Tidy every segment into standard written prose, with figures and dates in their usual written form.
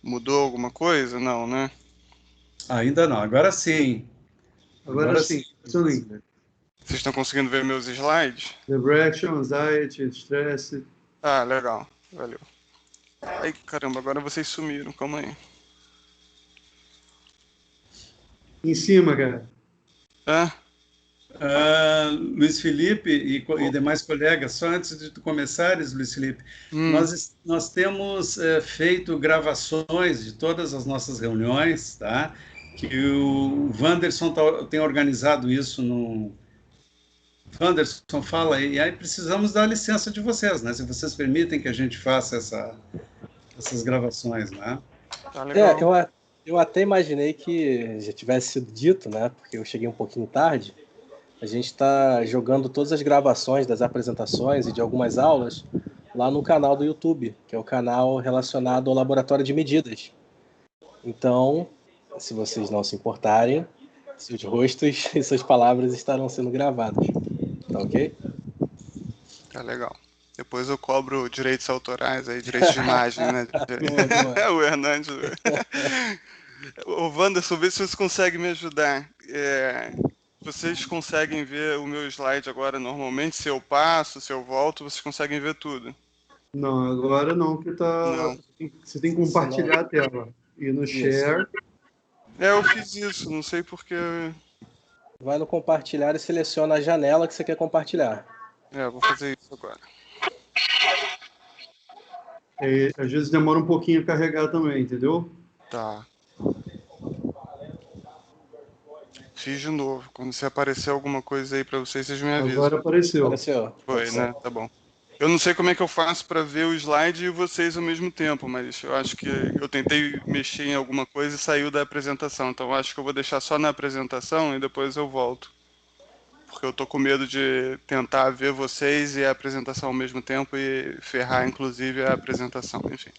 Mudou alguma coisa? Não, né? Ainda não, agora sim. Agora sim. Vocês estão conseguindo ver meus slides? Depression, anxiety, stress. Ah, legal. Valeu. Ai, caramba, agora vocês sumiram. Calma aí. Em cima, cara. Ah, Luiz Felipe e demais colegas, só antes de tu começares, Luiz Felipe, nós temos feito gravações de todas as nossas reuniões, tá? Que o Wanderson tem organizado isso no... Wanderson, fala aí. E aí precisamos da licença de vocês, né? Se vocês permitem que a gente faça essas gravações, né? tá legal. Eu até imaginei que já tivesse sido dito, né? Porque eu cheguei um pouquinho tarde. A gente está jogando todas as gravações das apresentações e de algumas aulas lá no canal do YouTube, que é o canal relacionado ao laboratório de medidas. Então, se vocês não se importarem, seus rostos e suas palavras estarão sendo gravados. Tá ok? Tá legal. Depois eu cobro direitos autorais aí, direitos de imagem, né? Boa. O Hernandes. Ô, Wanderson, vê se você consegue me ajudar. Vocês conseguem ver o meu slide agora normalmente? Se eu passo, se eu volto, vocês conseguem ver tudo? Não, agora não, porque Não. você tem que compartilhar a tela. E no share. Eu fiz isso, não sei porque. Vai no compartilhar e seleciona a janela que você quer compartilhar. Eu vou fazer isso agora. Às vezes demora um pouquinho a carregar também, entendeu? Tá. Fiz de novo. Quando se aparecer alguma coisa aí pra vocês me avisam. Agora apareceu. Foi, né? Tá bom. Eu não sei como é que eu faço para ver o slide e vocês ao mesmo tempo, mas eu acho que eu tentei mexer em alguma coisa e saiu da apresentação. Então eu acho que eu vou deixar só na apresentação e depois eu volto. Porque eu tô com medo de tentar ver vocês e a apresentação ao mesmo tempo e ferrar, inclusive, a apresentação. Enfim.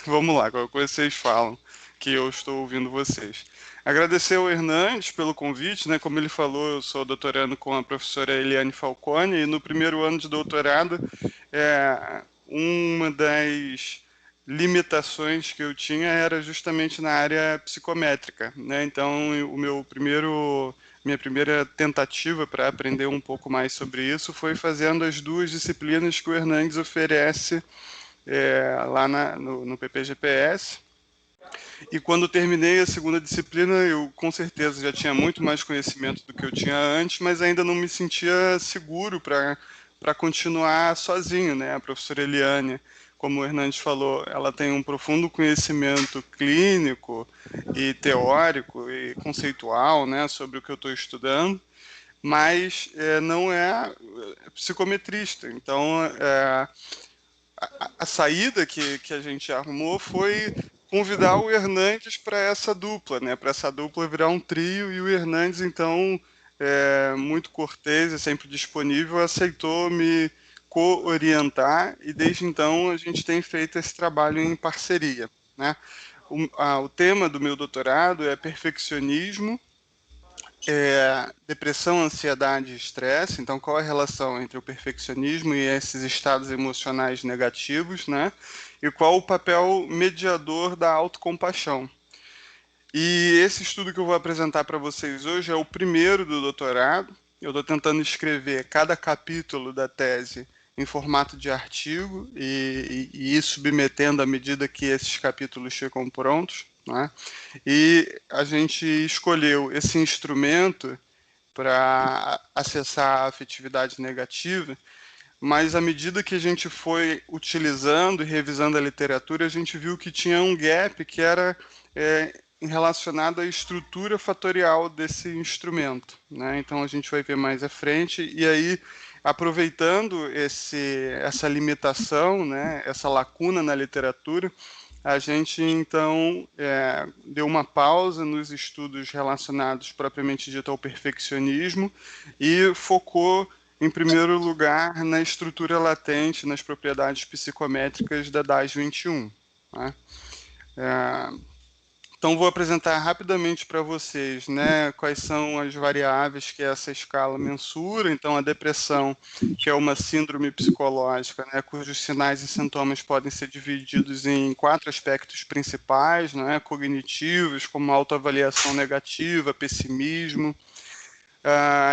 Vamos lá, qualquer coisa vocês falam, que eu estou ouvindo vocês. Agradecer ao Hernandes pelo convite, né? Como ele falou, eu sou doutorando com a professora Eliane Falcone e no primeiro ano de doutorado, uma das limitações que eu tinha era justamente na área psicométrica, né? Então, minha primeira tentativa para aprender um pouco mais sobre isso foi fazendo as duas disciplinas que o Hernandes oferece lá no PPGPS. E quando terminei a segunda disciplina, eu com certeza já tinha muito mais conhecimento do que eu tinha antes, mas ainda não me sentia seguro para continuar sozinho, né? A professora Eliane, como o Hernandes falou, ela tem um profundo conhecimento clínico e teórico e conceitual, né, sobre o que eu estou estudando, mas não é psicometrista. Então, a saída que a gente arrumou foi convidar o Hernandes para essa dupla, né? Para essa dupla virar um trio, e o Hernandes, então, muito cortês e sempre disponível, aceitou me co-orientar, e desde então a gente tem feito esse trabalho em parceria, né? O tema do meu doutorado é perfeccionismo, depressão, ansiedade e estresse. Então, qual é a relação entre o perfeccionismo e esses estados emocionais negativos, né? E qual o papel mediador da autocompaixão? E esse estudo que eu vou apresentar para vocês hoje é o primeiro do doutorado. Eu estou tentando escrever cada capítulo da tese em formato de artigo e ir submetendo à medida que esses capítulos ficam prontos, né? E a gente escolheu esse instrumento para acessar a afetividade negativa, mas à medida que a gente foi utilizando e revisando a literatura, a gente viu que tinha um gap que era relacionado à estrutura fatorial desse instrumento, né? Então a gente vai ver mais à frente, e aí, aproveitando essa limitação, né, essa lacuna na literatura, a gente, então, deu uma pausa nos estudos relacionados propriamente dito ao perfeccionismo e focou, em primeiro lugar, na estrutura latente, nas propriedades psicométricas da DAS-21. Né? Então, vou apresentar rapidamente para vocês, né, quais são as variáveis que essa escala mensura. Então, a depressão, que é uma síndrome psicológica, né, cujos sinais e sintomas podem ser divididos em 4 aspectos principais, né, cognitivos, como autoavaliação negativa, pessimismo,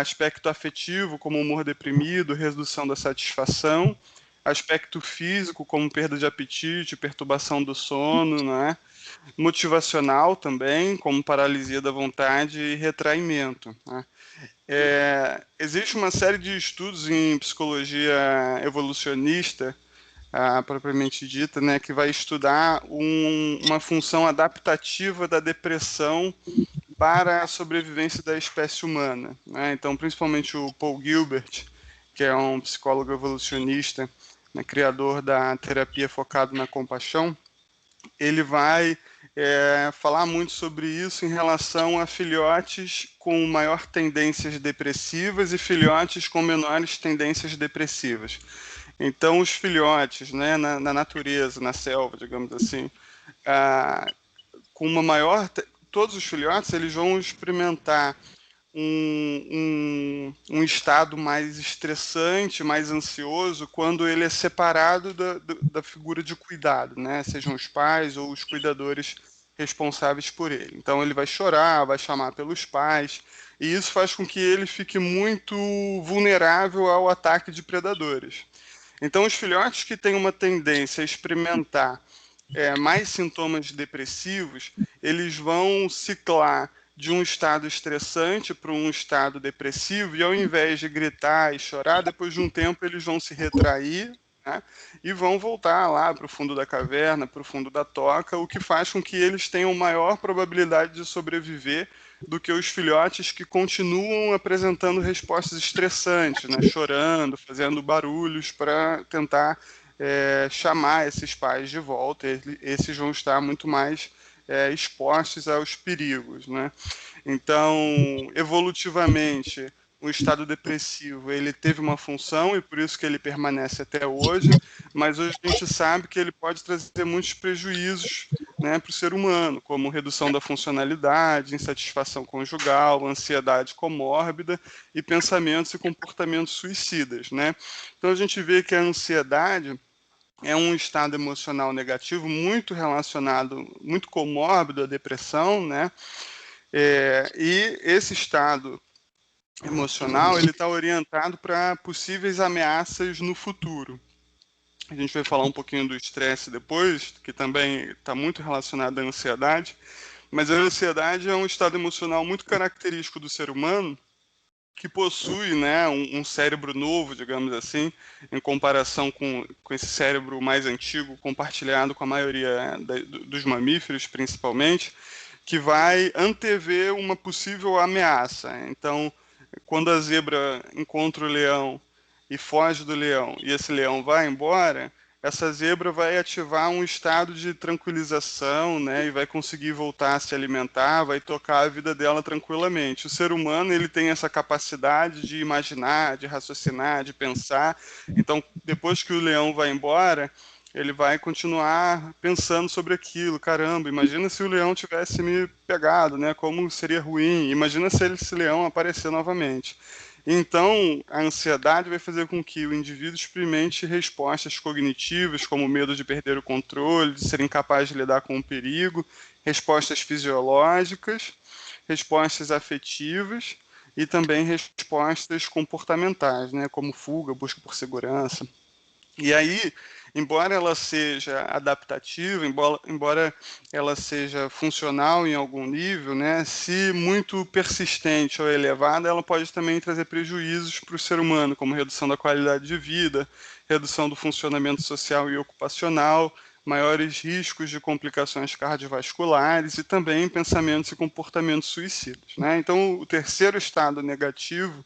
aspecto afetivo, como humor deprimido, redução da satisfação, aspecto físico, como perda de apetite, perturbação do sono, né? Motivacional também, como paralisia da vontade e retraimento, né? Existe uma série de estudos em psicologia evolucionista, propriamente dita, né, que vai estudar uma função adaptativa da depressão para a sobrevivência da espécie humana, né? Então, principalmente o Paul Gilbert, que é um psicólogo evolucionista, né, criador da terapia focada na compaixão, ele vai falar muito sobre isso em relação a filhotes com maior tendências depressivas e filhotes com menores tendências depressivas. Então, os filhotes, né, na natureza, na selva, digamos assim, com uma maior... Todos os filhotes eles vão experimentar um estado mais estressante, mais ansioso, quando ele é separado da figura de cuidado, né? Sejam os pais ou os cuidadores responsáveis por ele. Então ele vai chorar, vai chamar pelos pais, e isso faz com que ele fique muito vulnerável ao ataque de predadores. Então os filhotes que têm uma tendência a experimentar mais sintomas depressivos, eles vão ciclar de um estado estressante para um estado depressivo, e ao invés de gritar e chorar, depois de um tempo eles vão se retrair, né, e vão voltar lá para o fundo da caverna, para o fundo da toca, o que faz com que eles tenham maior probabilidade de sobreviver do que os filhotes que continuam apresentando respostas estressantes, né, chorando, fazendo barulhos para tentar chamar esses pais de volta. Esses vão estar muito mais expostos aos perigos, né? Então, evolutivamente, o estado depressivo ele teve uma função e por isso que ele permanece até hoje, mas hoje a gente sabe que ele pode trazer muitos prejuízos, né, para o ser humano, como redução da funcionalidade, insatisfação conjugal, ansiedade comórbida e pensamentos e comportamentos suicidas, né? Então a gente vê que a ansiedade é um estado emocional negativo muito relacionado, muito comórbido à depressão, né? E esse estado emocional ele está orientado para possíveis ameaças no futuro. A gente vai falar um pouquinho do estresse depois, que também está muito relacionado à ansiedade, mas a ansiedade é um estado emocional muito característico do ser humano, que possui, né, um cérebro novo, digamos assim, em comparação com esse cérebro mais antigo, compartilhado com a maioria dos mamíferos, principalmente, que vai antever uma possível ameaça. Então, quando a zebra encontra o leão e foge do leão, e esse leão vai embora, essa zebra vai ativar um estado de tranquilização, né, e vai conseguir voltar a se alimentar, vai tocar a vida dela tranquilamente. O ser humano ele tem essa capacidade de imaginar, de raciocinar, de pensar. Então, depois que o leão vai embora, ele vai continuar pensando sobre aquilo. Caramba, imagina se o leão tivesse me pegado, né? Como seria ruim. Imagina se esse leão aparecer novamente. Então, a ansiedade vai fazer com que o indivíduo experimente respostas cognitivas, como medo de perder o controle, de ser incapaz de lidar com o perigo, respostas fisiológicas, respostas afetivas e também respostas comportamentais, né, como fuga, busca por segurança. E aí, embora ela seja adaptativa, embora ela seja funcional em algum nível, né, se muito persistente ou elevada, ela pode também trazer prejuízos para o ser humano, como redução da qualidade de vida, redução do funcionamento social e ocupacional, maiores riscos de complicações cardiovasculares e também pensamentos e comportamentos suicidas, né? Então, o terceiro estado negativo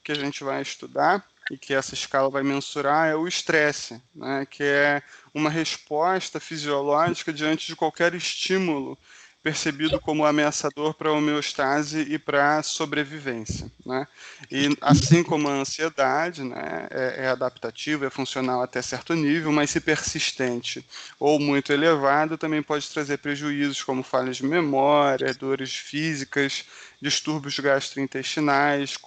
que a gente vai estudar e que essa escala vai mensurar é o estresse, né, que é uma resposta fisiológica diante de qualquer estímulo percebido como ameaçador para a homeostase e para a sobrevivência, né? E assim como a ansiedade, né, é adaptativa, é funcional até certo nível, mas se persistente ou muito elevado, também pode trazer prejuízos como falhas de memória, dores físicas, distúrbios gastrointestinais,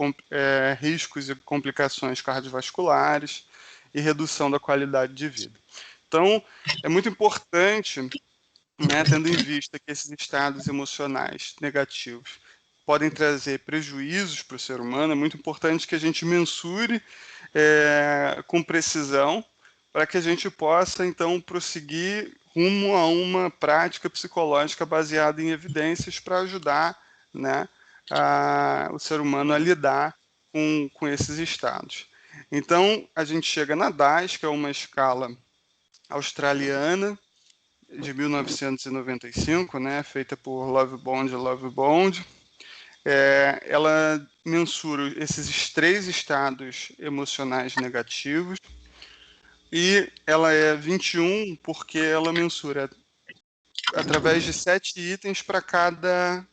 riscos e complicações cardiovasculares e redução da qualidade de vida. Então, é muito importante, né, tendo em vista que esses estados emocionais negativos podem trazer prejuízos para o ser humano, é muito importante que a gente mensure com precisão para que a gente possa, então, prosseguir rumo a uma prática psicológica baseada em evidências para ajudar, né, o ser humano a lidar com esses estados. Então, a gente chega na DAS, que é uma escala australiana, de 1995, né, feita por Lovebound. Ela mensura esses 3 estados emocionais negativos e ela é 21 porque ela mensura através de 7 itens para cada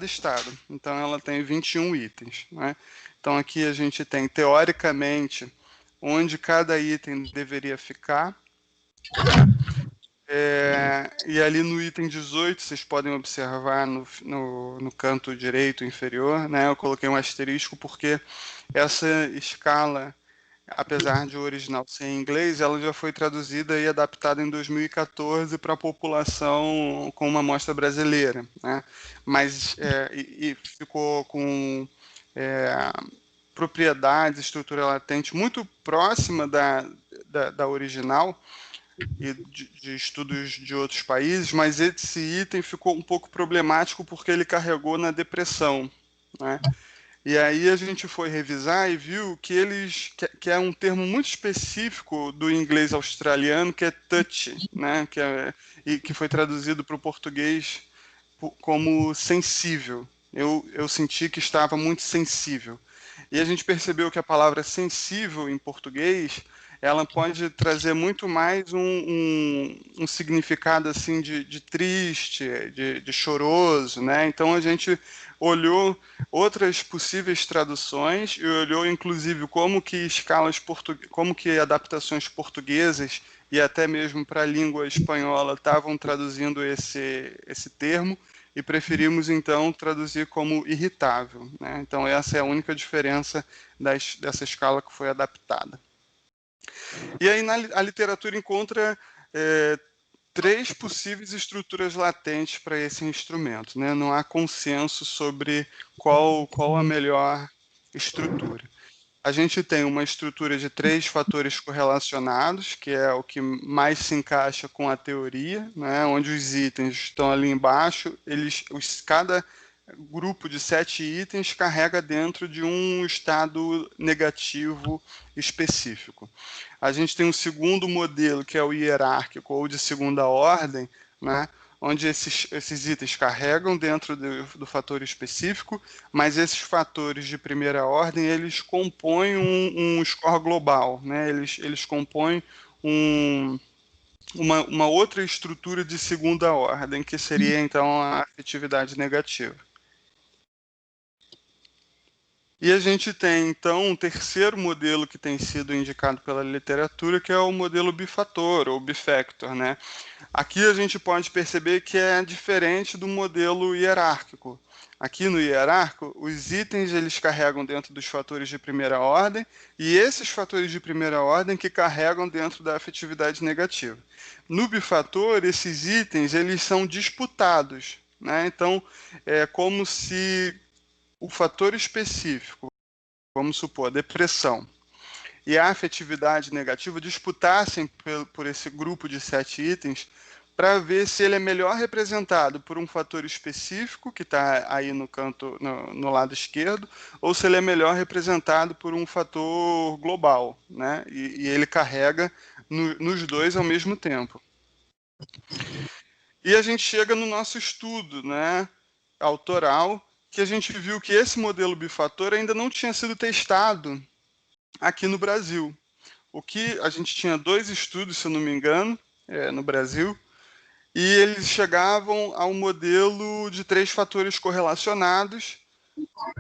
estado. Então, ela tem 21 itens, né? Então, aqui a gente tem, teoricamente, onde cada item deveria ficar. E ali no item 18, vocês podem observar no canto direito inferior, né, eu coloquei um asterisco porque essa escala, apesar de o original ser em inglês, ela já foi traduzida e adaptada em 2014 para a população com uma amostra brasileira, né? Mas e ficou com propriedades, estrutura latente muito próxima da original e de estudos de outros países, mas esse item ficou um pouco problemático porque ele carregou na depressão, né? E aí a gente foi revisar e viu que é um termo muito específico do inglês australiano, que é touch, né? E que foi traduzido para o português como sensível. Eu senti que estava muito sensível. E a gente percebeu que a palavra sensível em português ela pode trazer muito mais um significado assim de triste, de choroso, né? Então a gente olhou outras possíveis traduções e olhou inclusive como que como que adaptações portuguesas e até mesmo para a língua espanhola estavam traduzindo esse termo e preferimos então traduzir como irritável, né? Então essa é a única diferença dessa escala que foi adaptada. E aí a literatura encontra 3 possíveis estruturas latentes para esse instrumento, né? Não há consenso sobre qual a melhor estrutura. A gente tem uma estrutura de 3 fatores correlacionados, que é o que mais se encaixa com a teoria, né? Onde os itens estão ali embaixo, cada grupo de 7 itens carrega dentro de um estado negativo específico. A gente tem um segundo modelo, que é o hierárquico, ou de segunda ordem, né? Onde esses itens carregam dentro do fator específico, mas esses fatores de primeira ordem, eles compõem um score global, né? Eles compõem uma outra estrutura de segunda ordem, que seria, então, a afetividade negativa. E a gente tem, então, um terceiro modelo que tem sido indicado pela literatura, que é o modelo bifator, ou bifactor, né? Aqui a gente pode perceber que é diferente do modelo hierárquico. Aqui no hierárquico, os itens eles carregam dentro dos fatores de primeira ordem, e esses fatores de primeira ordem que carregam dentro da afetividade negativa. No bifator, esses itens eles são disputados, né? Então, é como se o fator específico, vamos supor, a depressão, e a afetividade negativa disputassem por esse grupo de 7 itens para ver se ele é melhor representado por um fator específico, que está aí no canto, no lado esquerdo, ou se ele é melhor representado por um fator global, né? E ele carrega nos dois ao mesmo tempo. E a gente chega no nosso estudo, né, autoral, que a gente viu que esse modelo bifator ainda não tinha sido testado aqui no Brasil. O que a gente tinha 2 estudos, se eu não me engano, no Brasil, e eles chegavam ao modelo de 3 fatores correlacionados,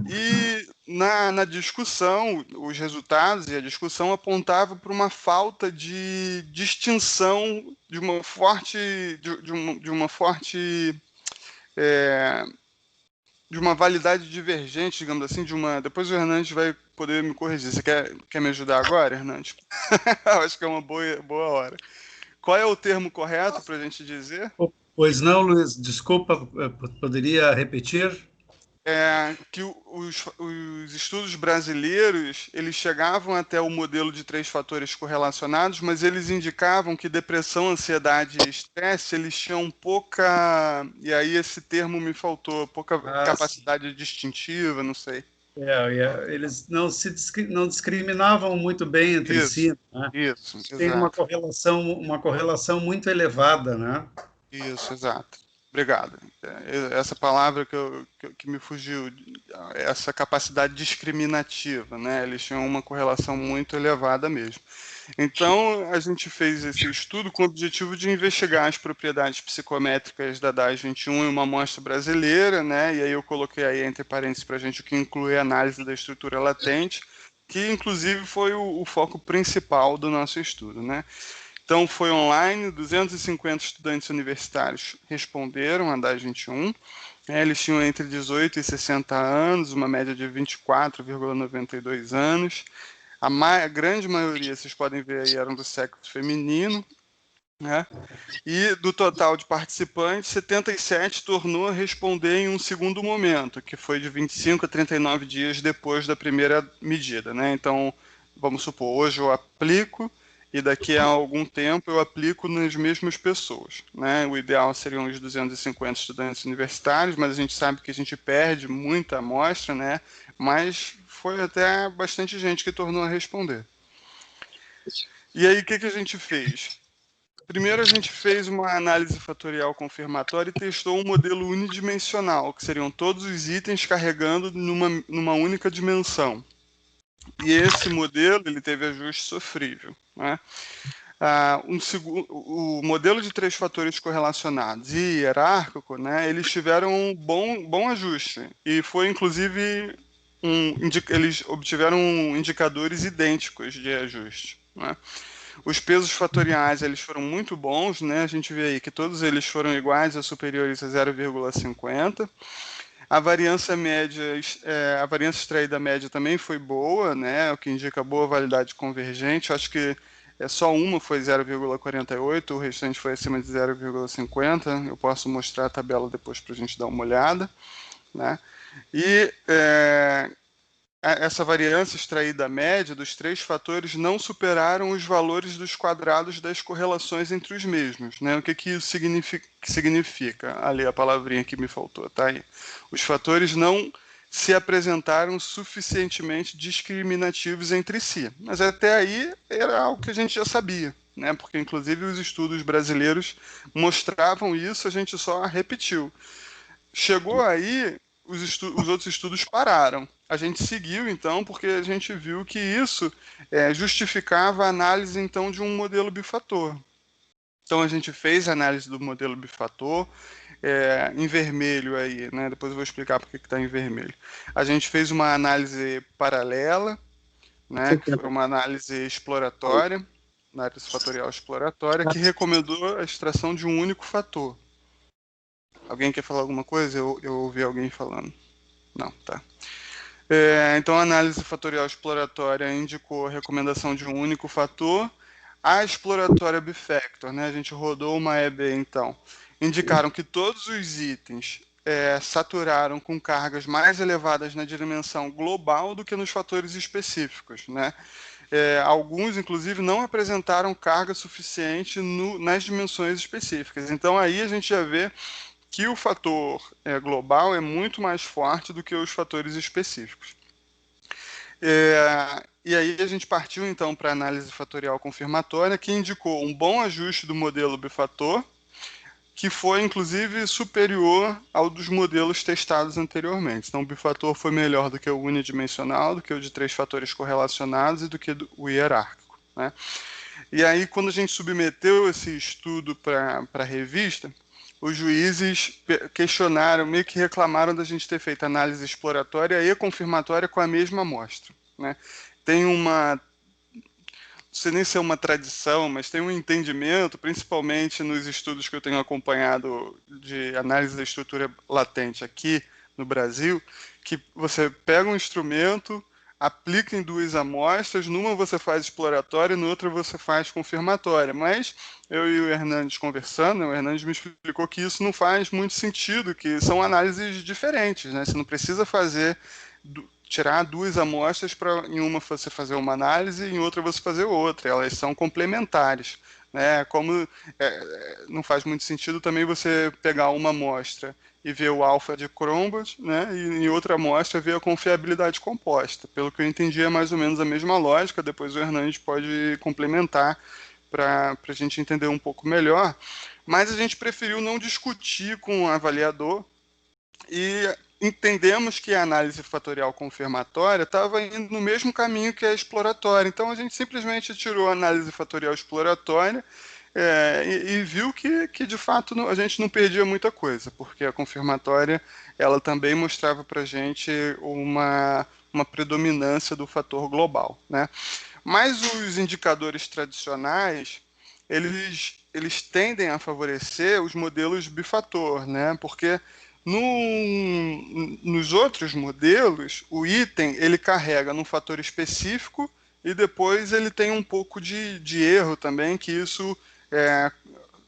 e na discussão, os resultados e a discussão apontavam para uma falta de distinção de uma forte, de uma validade divergente, digamos assim, depois o Hernandes vai poder me corrigir. Você quer me ajudar agora, Hernandes? Acho que é uma boa hora. Qual é o termo correto para a gente dizer? Pois não, Luiz, desculpa, poderia repetir? Que os estudos brasileiros, eles chegavam até o modelo de 3 fatores correlacionados, mas eles indicavam que depressão, ansiedade e estresse, eles tinham pouca, e aí esse termo me faltou, pouca capacidade distintiva, não sei. Eles não discriminavam muito bem entre si, né? Isso, tem exato. uma correlação muito elevada, né? Isso, exato. Obrigado. Essa palavra que me fugiu, essa capacidade discriminativa, né? Eles tinham uma correlação muito elevada mesmo. Então, a gente fez esse estudo com o objetivo de investigar as propriedades psicométricas da DAS-21 em uma amostra brasileira, né? E aí eu coloquei aí entre parênteses para a gente o que inclui a análise da estrutura latente, que inclusive foi o foco principal do nosso estudo, né? Então, foi online, 250 estudantes universitários responderam a DAS-21. Eles tinham entre 18 e 60 anos, uma média de 24,92 anos. A grande maioria, vocês podem ver aí, eram do sexo feminino. Né? E do total de participantes, 77 tornou a responder em um segundo momento, que foi de 25 a 39 dias depois da primeira medida. Né? Então, vamos supor, hoje eu aplico, e daqui a algum tempo eu aplico nas mesmas pessoas. Né? O ideal seriam os 250 estudantes universitários, mas a gente sabe que a gente perde muita amostra, né? Mas foi até bastante gente que tornou a responder. E aí, o que a gente fez? Primeiro, a gente fez uma análise fatorial confirmatória e testou um modelo unidimensional, que seriam todos os itens carregando numa única dimensão. E esse modelo ele teve ajuste sofrível. Né? O modelo de 3 fatores correlacionados e hierárquico, né, eles tiveram um bom ajuste. E foi, inclusive, eles obtiveram indicadores idênticos de ajuste. Né? Os pesos fatoriais eles foram muito bons, né? A gente vê aí que todos eles foram iguais ou superiores a 0,50. A variância média, a variância extraída média também foi boa, né? O que indica boa validade convergente. Eu acho que só uma foi 0,48, o restante foi acima de 0,50. Eu posso mostrar a tabela depois para a gente dar uma olhada, né? E essa variância extraída média dos 3 fatores não superaram os valores dos quadrados das correlações entre os mesmos. Né? O que isso significa? Ali a palavrinha que me faltou, tá aí. Os fatores não se apresentaram suficientemente discriminativos entre si. Mas até aí era algo que a gente já sabia, né? Porque inclusive os estudos brasileiros mostravam isso, a gente só repetiu. Chegou aí, os outros estudos pararam. A gente seguiu, então, porque a gente viu que isso justificava a análise, então, de um modelo bifator. Então, a gente fez a análise do modelo bifator, em vermelho aí, né? Depois eu vou explicar porque que está em vermelho. A gente fez uma análise paralela, né? Que foi uma análise exploratória, análise fatorial exploratória, que recomendou a extração de um único fator. Alguém quer falar alguma coisa? Eu ouvi alguém falando. Não, tá. Então, a análise fatorial exploratória indicou a recomendação de um único fator. A exploratória bifactor, né? A gente rodou uma EB, então. Indicaram que todos os itens saturaram com cargas mais elevadas na dimensão global do que nos fatores específicos, né? Alguns, inclusive, não apresentaram carga suficiente nas dimensões específicas. Então, aí a gente já vê que o fator global é muito mais forte do que os fatores específicos. E aí a gente partiu, então, para a análise fatorial confirmatória, que indicou um bom ajuste do modelo bifator, que foi, inclusive, superior ao dos modelos testados anteriormente. Então, o bifator foi melhor do que o unidimensional, do que o de 3 fatores correlacionados e do que o hierárquico. Né? E aí, quando a gente submeteu esse estudo para a revista, os juízes questionaram, meio que reclamaram da gente ter feito análise exploratória e confirmatória com a mesma amostra, né? Tem uma, não sei nem se é uma tradição, mas tem um entendimento, principalmente nos estudos que eu tenho acompanhado de análise da estrutura latente aqui no Brasil, que você pega um instrumento, aplica em duas amostras, numa você faz exploratória, na outra você faz confirmatória. Mas eu e o Hernandes conversando, o Hernandes me explicou que isso não faz muito sentido, que são análises diferentes, né? Você não precisa tirar duas amostras para em uma você fazer uma análise e em outra você fazer outra. Elas são complementares, né? Como não faz muito sentido também você pegar uma amostra e ver o alfa de Cronbach, né? E em outra amostra ver a confiabilidade composta. Pelo que eu entendi, é mais ou menos a mesma lógica. Depois o Hernandes pode complementar para a gente entender um pouco melhor. Mas a gente preferiu não discutir com o avaliador e entendemos que a análise fatorial confirmatória estava indo no mesmo caminho que a exploratória. Então, a gente simplesmente tirou a análise fatorial exploratória e viu que de fato, a gente não perdia muita coisa, porque a confirmatória ela também mostrava para a gente uma predominância do fator global, né? Mas os indicadores tradicionais, eles tendem a favorecer os modelos bifator, né? Porque nos outros modelos, o item ele carrega num fator específico e depois ele tem um pouco de erro também, que isso é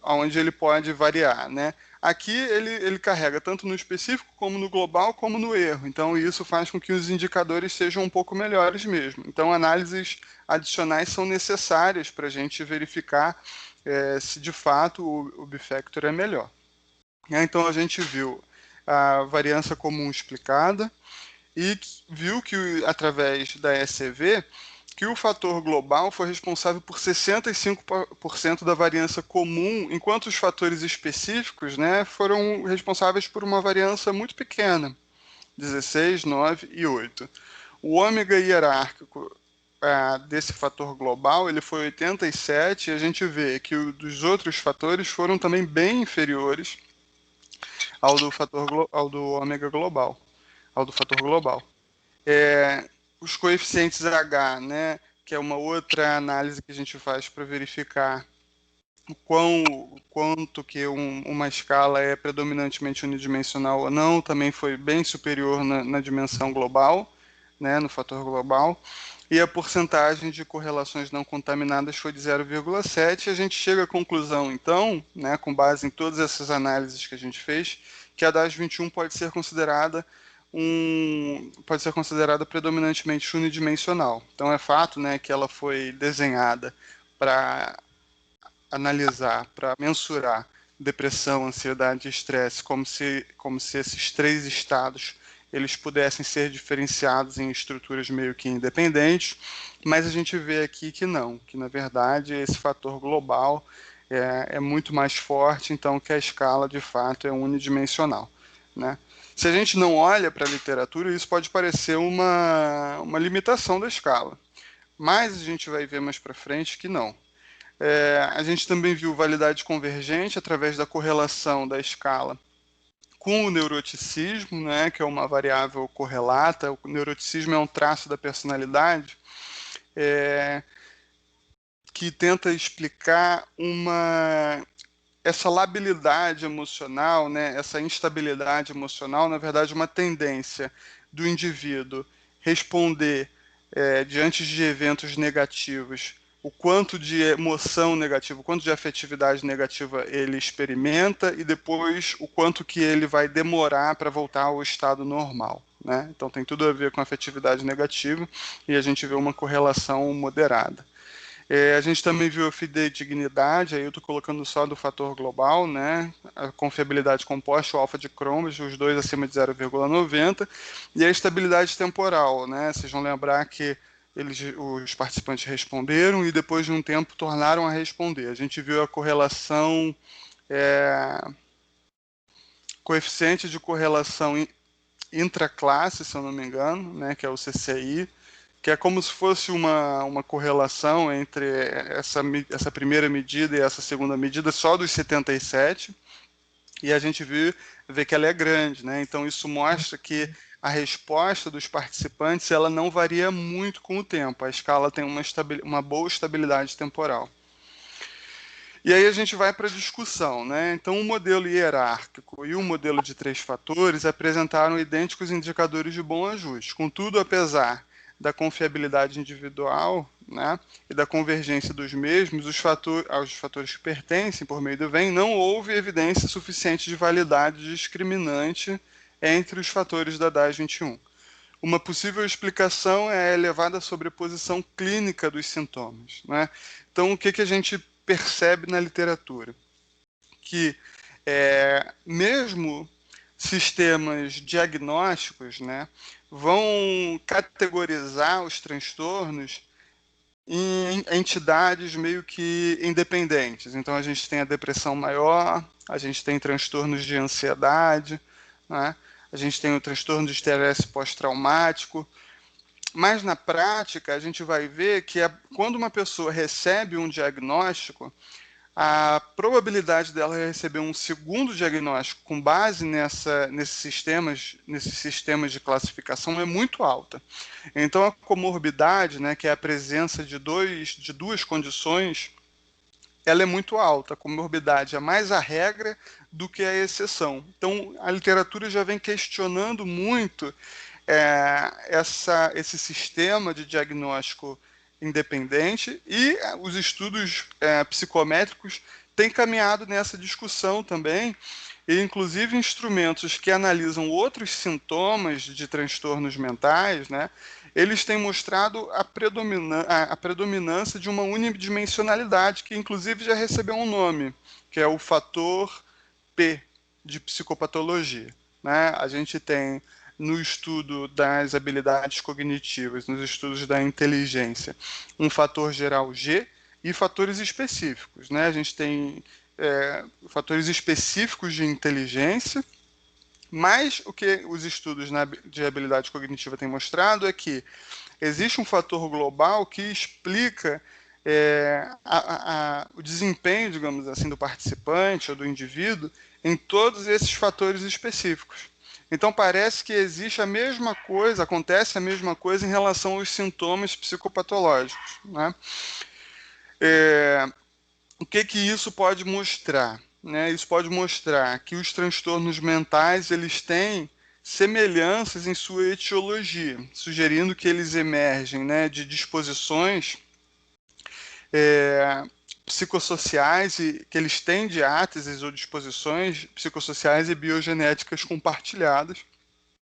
onde ele pode variar, né? Aqui ele carrega tanto no específico, como no global, como no erro. Então isso faz com que os indicadores sejam um pouco melhores mesmo. Então análises adicionais são necessárias para a gente verificar se de fato o bifactor é melhor. Então a gente viu a variância comum explicada e viu que, através da ECV, que o fator global foi responsável por 65% da variância comum, enquanto os fatores específicos, né, foram responsáveis por uma variância muito pequena, 16, 9 e 8. O ômega hierárquico desse fator global ele foi 87, e a gente vê que dos outros fatores foram também bem inferiores ao do ômega global, ao do fator global. Os coeficientes H, né, que é uma outra análise que a gente faz para verificar quanto que uma escala é predominantemente unidimensional ou não, também foi bem superior na dimensão global, né, no fator global. E a porcentagem de correlações não contaminadas foi de 0,7. A gente chega à conclusão, então, né, com base em todas essas análises que a gente fez, que a DAS 21 pode ser considerada predominantemente unidimensional. Então é fato, né, que ela foi desenhada para analisar, para mensurar depressão, ansiedade e estresse, como se esses três estados eles pudessem ser diferenciados em estruturas meio que independentes, mas a gente vê aqui que não, que na verdade esse fator global é muito mais forte, então que a escala de fato é unidimensional, né? Se a gente não olha para a literatura, isso pode parecer uma limitação da escala, mas a gente vai ver mais para frente que não. A gente também viu validade convergente através da correlação da escala com o neuroticismo, né, que é uma variável correlata. O neuroticismo é um traço da personalidade que tenta explicar essa labilidade emocional, né, essa instabilidade emocional, na verdade, uma tendência do indivíduo responder diante de eventos negativos, o quanto de emoção negativa, o quanto de afetividade negativa ele experimenta e depois o quanto que ele vai demorar para voltar ao estado normal, né? Então tem tudo a ver com afetividade negativa e a gente vê uma correlação moderada. A gente também viu a fidedignidade, aí eu estou colocando só do fator global, né? A confiabilidade composta, o alfa de Cronbach, os dois acima de 0,90, e a estabilidade temporal, né? Vocês vão lembrar que os participantes responderam e depois de um tempo tornaram a responder. A gente viu a correlação, coeficiente de correlação intraclasse, se eu não me engano, né? Que é o CCI, que é como se fosse uma correlação entre essa primeira medida e essa segunda medida só dos 77, e a gente vê que ela é grande, né? Então isso mostra que a resposta dos participantes ela não varia muito com o tempo, a escala tem uma boa estabilidade temporal. E aí a gente vai para a discussão, né? Então o modelo hierárquico e o modelo de 3 fatores apresentaram idênticos indicadores de bom ajuste. Contudo, apesar da confiabilidade individual, né, e da convergência dos mesmos, aos fatores que pertencem por meio do Venn, não houve evidência suficiente de validade discriminante entre os fatores da DAS 21. Uma possível explicação é a elevada sobreposição clínica dos sintomas, né? Então, o que a gente percebe na literatura? Que mesmo sistemas diagnósticos, né, vão categorizar os transtornos em entidades meio que independentes. Então, a gente tem a depressão maior, a gente tem transtornos de ansiedade, né, a gente tem o transtorno de estresse pós-traumático, mas na prática a gente vai ver que quando uma pessoa recebe um diagnóstico, a probabilidade dela receber um segundo diagnóstico com base nesses sistemas de classificação é muito alta. Então, a comorbidade, né, que é a presença de duas condições, ela é muito alta. A comorbidade é mais a regra do que a exceção. Então, a literatura já vem questionando muito esse sistema de diagnóstico independente e os estudos psicométricos têm caminhado nessa discussão também, e inclusive instrumentos que analisam outros sintomas de transtornos mentais, né, eles têm mostrado a predominância de uma unidimensionalidade, que inclusive já recebeu um nome, que é o fator P de psicopatologia, né? A gente tem no estudo das habilidades cognitivas, nos estudos da inteligência, um fator geral G e fatores específicos, né? A gente tem fatores específicos de inteligência, mas o que os estudos de habilidade cognitiva têm mostrado é que existe um fator global que explica o desempenho, digamos assim, do participante ou do indivíduo em todos esses fatores específicos. Então, parece que existe a mesma coisa, acontece a mesma coisa em relação aos sintomas psicopatológicos, né? O que isso pode mostrar, né? Isso pode mostrar que os transtornos mentais eles têm semelhanças em sua etiologia, sugerindo que eles emergem, né, de disposições psicossociais e que eles têm diáteses ou disposições psicossociais e biogenéticas compartilhadas,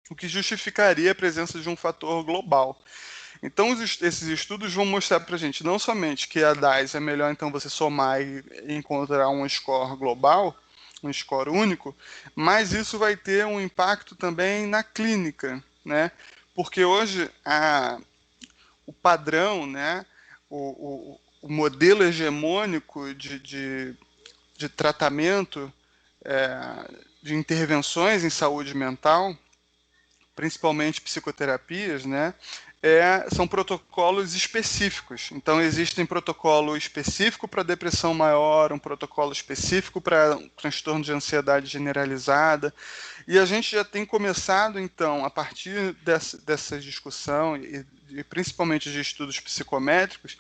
o que justificaria a presença de um fator global. Então, esses estudos vão mostrar para a gente não somente que a DAS é melhor então você somar e encontrar um score global, um score único, mas isso vai ter um impacto também na clínica, né? Porque hoje o padrão, né, o modelo hegemônico de tratamento, de intervenções em saúde mental, principalmente psicoterapias, né, são protocolos específicos. Então, existe um protocolo específico para depressão maior, um protocolo específico para transtorno de ansiedade generalizada, e a gente já tem começado, então, a partir dessa discussão, e principalmente de estudos psicométricos,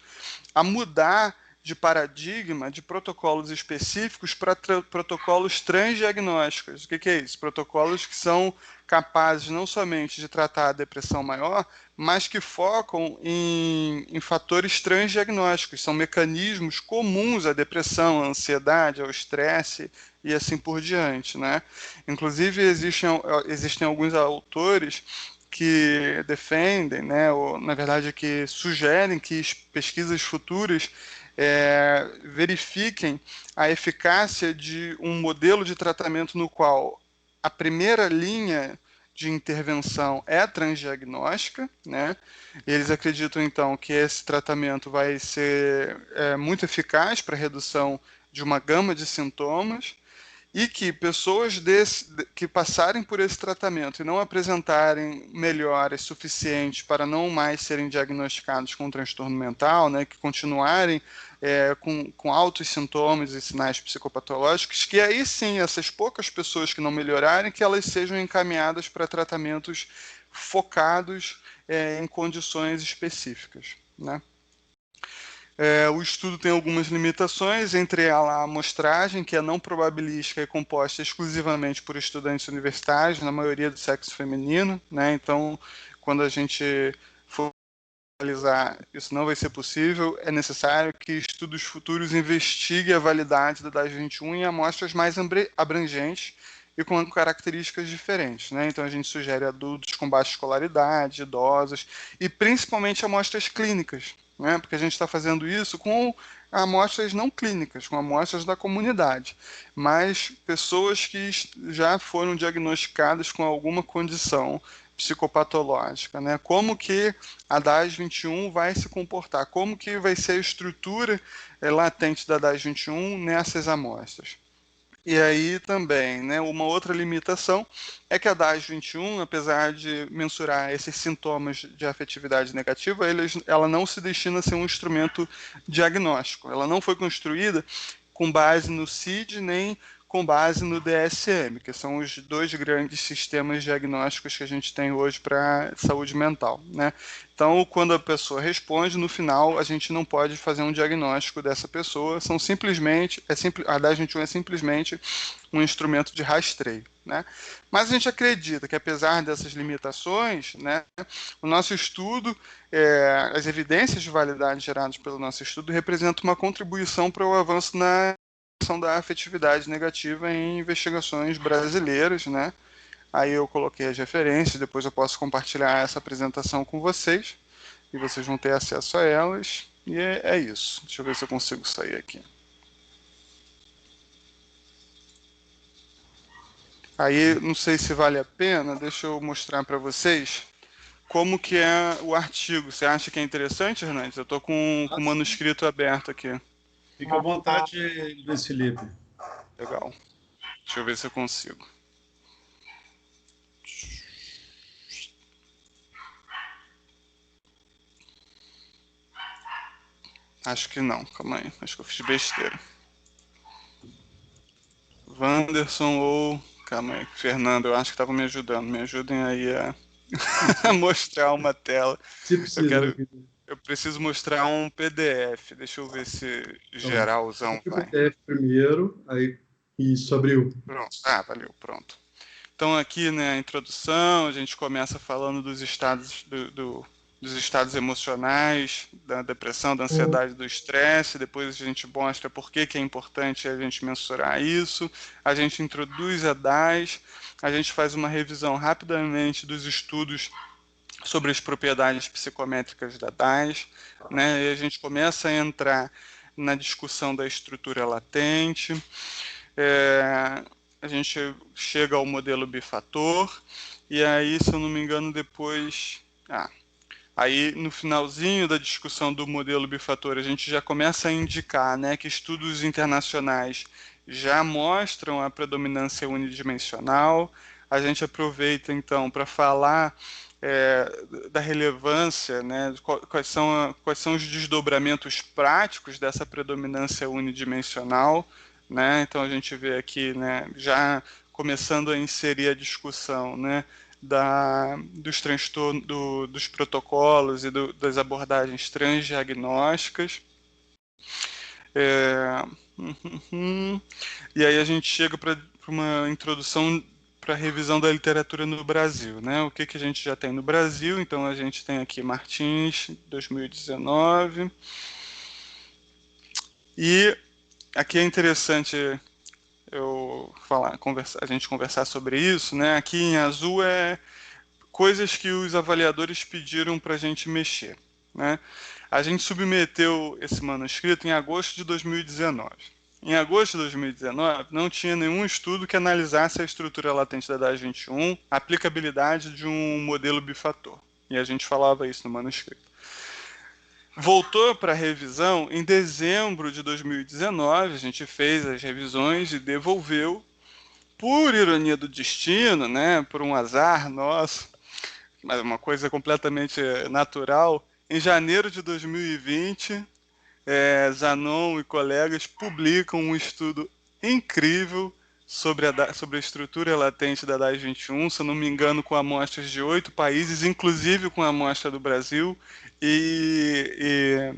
a mudar de paradigma de protocolos específicos para protocolos transdiagnósticos. O que é isso? Protocolos que são capazes não somente de tratar a depressão maior, mas que focam em fatores transdiagnósticos. São mecanismos comuns à depressão, à ansiedade, ao estresse e assim por diante, né? Inclusive, existem alguns autores que defendem, né, ou na verdade que sugerem que pesquisas futuras verifiquem a eficácia de um modelo de tratamento no qual a primeira linha de intervenção é transdiagnóstica, né? Eles acreditam, então, que esse tratamento vai ser muito eficaz para a redução de uma gama de sintomas e que pessoas que passarem por esse tratamento e não apresentarem melhoras suficientes para não mais serem diagnosticados com transtorno mental, né, que continuarem com altos sintomas e sinais psicopatológicos, que aí sim, essas poucas pessoas que não melhorarem, que elas sejam encaminhadas para tratamentos focados em condições específicas, né? O estudo tem algumas limitações, entre elas a amostragem, que é não probabilística e composta exclusivamente por estudantes universitários, na maioria do sexo feminino, né? Então, quando a gente for realizar, isso não vai ser possível, é necessário que estudos futuros investiguem a validade da DAS 21 em amostras mais abrangentes e com características diferentes, né? Então a gente sugere adultos com baixa escolaridade, idosos e principalmente amostras clínicas, né? Porque a gente está fazendo isso com amostras não clínicas, com amostras da comunidade, mas pessoas que já foram diagnosticadas com alguma condição psicopatológica, né? Como que a DAS 21 vai se comportar, como que vai ser a estrutura latente da DAS 21 nessas amostras. E aí também, né, uma outra limitação é que a DAS 21, apesar de mensurar esses sintomas de afetividade negativa, ela não se destina a ser um instrumento diagnóstico. Ela não foi construída com base no CID nem com base no DSM, que são os dois grandes sistemas diagnósticos que a gente tem hoje para saúde mental, né? Então, quando a pessoa responde, no final, a gente não pode fazer um diagnóstico dessa pessoa, são simplesmente, a DAS 21 é simplesmente um instrumento de rastreio, né? Mas a gente acredita que, apesar dessas limitações, né, o nosso estudo, as evidências de validade geradas pelo nosso estudo representam uma contribuição para o avanço na da afetividade negativa em investigações brasileiras, né? Aí eu coloquei as referências, depois eu posso compartilhar essa apresentação com vocês e vocês vão ter acesso a elas. E é isso. Deixa eu ver se eu consigo sair aqui. Aí, não sei se vale a pena, deixa eu mostrar para vocês como que é o artigo. Você acha que é interessante, Hernandes? Eu estou com o manuscrito aberto aqui. Fica à vontade, Luiz Felipe. Legal. Deixa eu ver se eu consigo. Acho que não, calma aí. Acho que eu fiz besteira. Wanderson ou... Calma aí, Fernando, eu acho que estava me ajudando. Me ajudem aí a mostrar uma tela. Se precisa. Eu preciso mostrar um PDF. Deixa eu ver se geralzão vai. PDF primeiro, aí isso, abriu. Pronto. Ah, valeu, pronto. Então aqui, né, a introdução, a gente começa falando dos estados dos estados emocionais, da depressão, da ansiedade, do estresse. Depois a gente mostra por que é importante a gente mensurar isso. A gente introduz a DAS, a gente faz uma revisão rapidamente dos estudos sobre as propriedades psicométricas da DAS, né? E a gente começa a entrar na discussão da estrutura latente. A gente chega ao modelo bifator, e aí, se eu não me engano, depois... Aí, no finalzinho da discussão do modelo bifator, a gente já começa a indicar, né, que estudos internacionais já mostram a predominância unidimensional. A gente aproveita, então, para falar da relevância, né, quais são os desdobramentos práticos dessa predominância unidimensional, né? Então, a gente vê aqui, né, já começando a inserir a discussão, né, dos transtornos, dos protocolos e das abordagens transdiagnósticas. E aí a gente chega para uma introdução para a revisão da literatura no Brasil, né? O que a gente já tem no Brasil? Então a gente tem aqui Martins, 2019. E aqui é interessante a gente conversar sobre isso, né? Aqui em azul é coisas que os avaliadores pediram para a gente mexer, né? A gente submeteu esse manuscrito em agosto de 2019. Em agosto de 2019, não tinha nenhum estudo que analisasse a estrutura latente da DAS 21, a aplicabilidade de um modelo bifator. E a gente falava isso no manuscrito. Voltou para a revisão em dezembro de 2019, a gente fez as revisões e devolveu, por ironia do destino, né, por um azar nosso, mas uma coisa completamente natural, em janeiro de 2020, Zanon e colegas publicam um estudo incrível sobre a estrutura latente da DAI-21, se eu não me engano, com amostras de 8 países, inclusive com a amostra do Brasil, e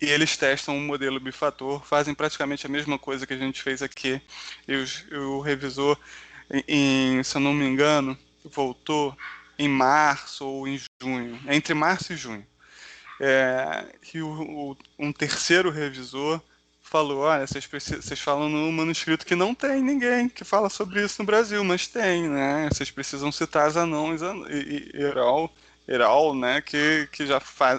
eles testam um modelo bifator, fazem praticamente a mesma coisa que a gente fez aqui, e o revisor, se eu não me engano, voltou em março ou em junho, entre março e junho. Que um terceiro revisor falou, olha, vocês falam no manuscrito que não tem ninguém que fala sobre isso no Brasil, mas tem, né? Vocês precisam citar Zanon e Heral, né? Que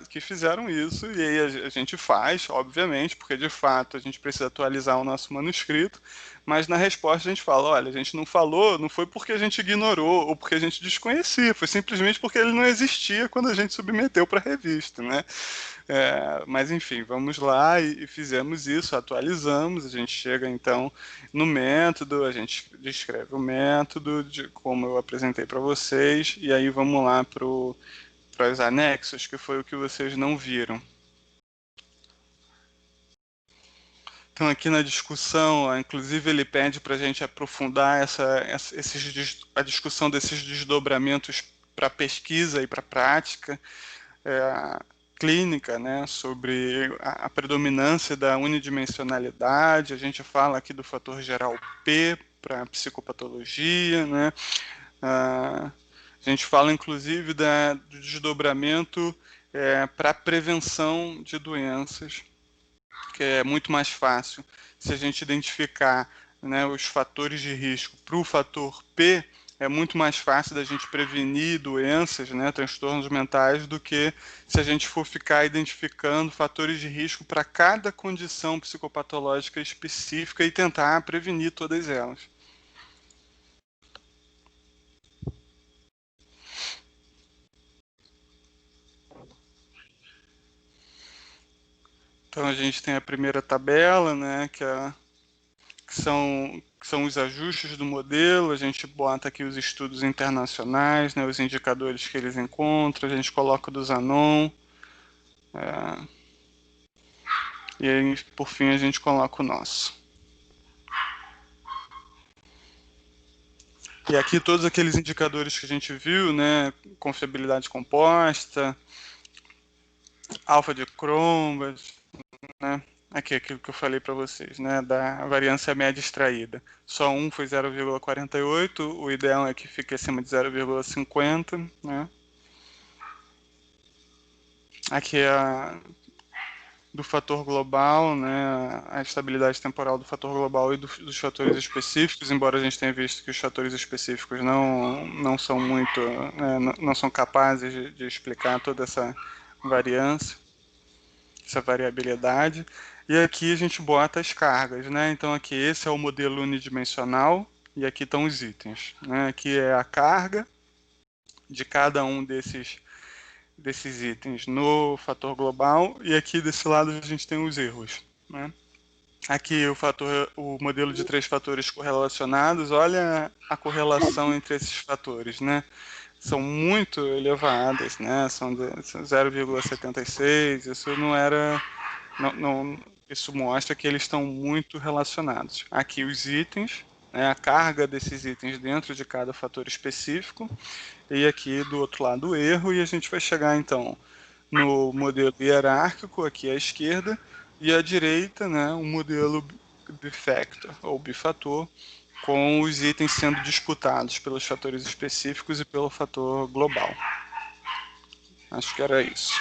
que fizeram isso, e aí a gente faz, obviamente, porque de fato a gente precisa atualizar o nosso manuscrito, mas na resposta a gente fala, olha, a gente não falou, não foi porque a gente ignorou ou porque a gente desconhecia, foi simplesmente porque ele não existia quando a gente submeteu para a revista, né? Mas enfim, vamos lá e fizemos isso, atualizamos, a gente chega então no método, a gente descreve o método, de como eu apresentei para vocês, e aí vamos lá para os anexos, que foi o que vocês não viram. Então, aqui na discussão, inclusive ele pede para a gente aprofundar a discussão desses desdobramentos para pesquisa e para prática clínica, né, sobre a predominância da unidimensionalidade. A gente fala aqui do fator geral P para psicopatologia, né? A gente fala, inclusive, do desdobramento para prevenção de doenças, que é muito mais fácil se a gente identificar, né, os fatores de risco para o fator P. É muito mais fácil da gente prevenir doenças, né, transtornos mentais, do que se a gente for ficar identificando fatores de risco para cada condição psicopatológica específica e tentar prevenir todas elas. Então a gente tem a primeira tabela, né, que são os ajustes do modelo. A gente bota aqui os estudos internacionais, né, os indicadores que eles encontram, a gente coloca o do Zanon, e aí, por fim, a gente coloca o nosso. E aqui todos aqueles indicadores que a gente viu, né, confiabilidade composta, alfa de Crombas, né, aqui aquilo que eu falei para vocês, né, da variância média extraída. Só um foi 0,48, o ideal é que fique acima de 0,50, né. Aqui é do fator global, né, a estabilidade temporal do fator global e dos fatores específicos, embora a gente tenha visto que os fatores específicos não são muito, não são capazes de explicar toda essa variância, essa variabilidade. E aqui a gente bota as cargas, né? Então aqui esse é o modelo unidimensional e aqui estão os itens, né? Aqui é a carga de cada um desses itens no fator global, e aqui desse lado a gente tem os erros, né? Aqui o modelo de 3 fatores correlacionados, olha a correlação entre esses fatores, né? São muito elevadas, né? São 0,76, isso isso mostra que eles estão muito relacionados. Aqui os itens, né, a carga desses itens dentro de cada fator específico, e aqui do outro lado o erro, e a gente vai chegar então no modelo hierárquico aqui à esquerda, e à direita, né, um modelo bifactor ou bifator, com os itens sendo disputados pelos fatores específicos e pelo fator global. Acho que era isso.